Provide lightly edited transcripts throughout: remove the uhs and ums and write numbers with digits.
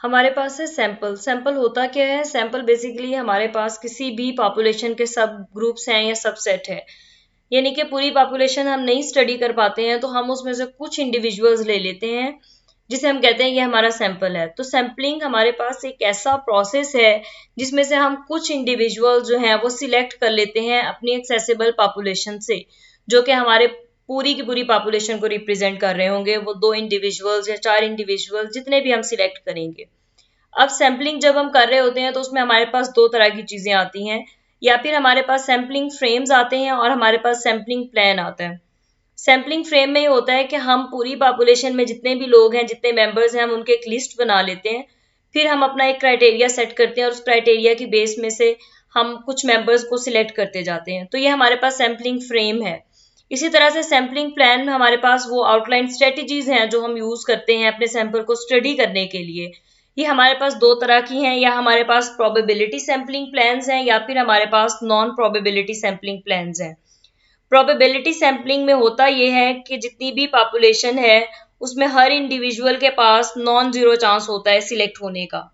हमारे पास है sample. Sample होता क्या है? सैंपल बेसिकली हमारे पास किसी भी पॉपुलेशन के सब ग्रुप्स हैं या सबसेट है, यानी कि पूरी पॉपुलेशन हम नहीं स्टडी कर पाते हैं तो हम उसमें से कुछ इंडिविजुअल्स ले लेते हैं जिसे हम कहते हैं ये हमारा सैंपल है। तो सैंपलिंग हमारे पास एक ऐसा प्रोसेस है जिसमें से हम कुछ इंडिविजुअल जो हैं वो सिलेक्ट कर लेते हैं अपनी एक्सेसिबल पॉपुलेशन से, जो कि हमारे पूरी की पूरी पॉपुलेशन को रिप्रेजेंट कर रहे होंगे, वो 2 इंडिविजुअल्स या 4 इंडिविजुअल्स जितने भी हम सिलेक्ट करेंगे। अब सैम्पलिंग जब हम कर रहे होते हैं तो उसमें हमारे पास 2 तरह की चीजें आती हैं, या फिर हमारे पास सैम्पलिंग फ्रेम्स आते हैं और हमारे पास सैम्पलिंग प्लान आता है। सैम्पलिंग फ्रेम में ये होता है कि हम पूरी पॉपुलेशन में जितने भी लोग हैं, जितने मेंबर्स हैं, हम उनके एक लिस्ट बना लेते हैं, फिर हम अपना एक क्राइटेरिया सेट करते हैं और उस क्राइटेरिया की बेस में से हम कुछ मेंबर्स को सिलेक्ट करते जाते हैं। तो ये हमारे पास सैम्पलिंग फ्रेम है। इसी तरह से सैम्पलिंग प्लान में हमारे पास वो आउटलाइन स्ट्रेटेजीज हैं जो हम यूज करते हैं अपने सैंपल को स्टडी करने के लिए। ये हमारे पास 2 तरह की हैं, या हमारे पास प्रोबेबिलिटी सैम्पलिंग प्लान्स हैं या फिर हमारे पास नॉन प्रोबेबिलिटी सैम्पलिंग प्लान्स हैं। प्रोबेबिलिटी सैम्पलिंग में होता यह है कि जितनी भी पॉपुलेशन है उसमें हर इंडिविजुअल के पास नॉन जीरो चांस होता है सिलेक्ट होने का,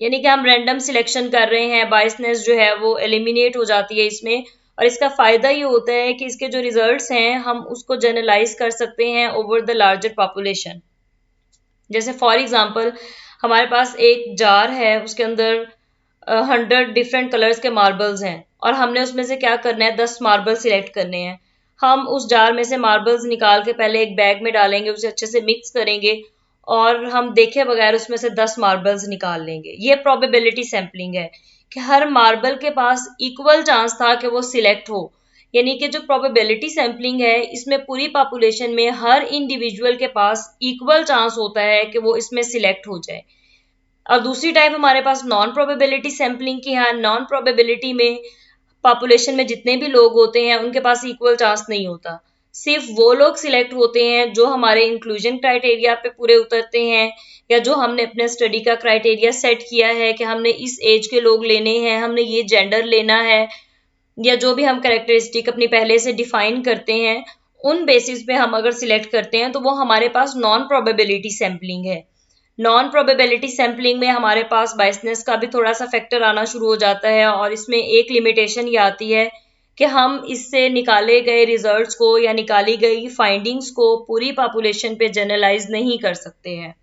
यानी कि हम रैंडम सिलेक्शन कर रहे हैं, बायसनेस जो है वो एलिमिनेट हो जाती है इसमें। और इसका फायदा ये होता है कि इसके जो रिजल्ट्स हैं हम उसको जनरलाइज कर सकते हैं ओवर द लार्जर पॉपुलेशन। जैसे फॉर एग्जांपल हमारे पास एक जार है, उसके अंदर 100 डिफरेंट कलर्स के मार्बल्स हैं और हमने उसमें से क्या करना है, 10 मार्बल सिलेक्ट करने हैं। हम उस जार में से मार्बल्स निकाल के पहले एक बैग में डालेंगे, उसे अच्छे से मिक्स करेंगे और हम देखे बगैर उसमें से 10 मार्बल्स निकाल लेंगे। ये प्रोबेबिलिटी सैम्पलिंग है कि हर मार्बल के पास इक्वल चांस था कि वो सिलेक्ट हो, यानी कि जो प्रोबेबिलिटी सैम्पलिंग है इसमें पूरी पॉपुलेशन में हर इंडिविजुअल के पास इक्वल चांस होता है कि वो इसमें सिलेक्ट हो जाए। और दूसरी टाइप हमारे पास नॉन प्रोबेबिलिटी सैम्पलिंग की है। नॉन प्रोबेबिलिटी में पॉपुलेशन में जितने भी लोग होते हैं उनके पास इक्वल चांस नहीं होता, सिर्फ वो लोग सिलेक्ट होते हैं जो हमारे इंक्लूजन क्राइटेरिया पे पूरे उतरते हैं, या जो हमने अपने स्टडी का क्राइटेरिया सेट किया है कि हमने इस एज के लोग लेने हैं, हमने ये जेंडर लेना है, या जो भी हम कैरेक्टरिस्टिक अपनी पहले से डिफाइन करते हैं उन बेसिस पे हम अगर सिलेक्ट करते हैं तो वो हमारे पास नॉन प्रोबेबिलिटी सैम्पलिंग है। नॉन प्रोबेबिलिटी सैम्पलिंग में हमारे पास बायसनेस का भी थोड़ा सा फैक्टर आना शुरू हो जाता है और इसमें एक लिमिटेशन ये आती है कि हम इससे निकाले गए रिजल्ट्स को या निकाली गई फाइंडिंग्स को पूरी पॉपुलेशन पे जनरलाइज नहीं कर सकते हैं।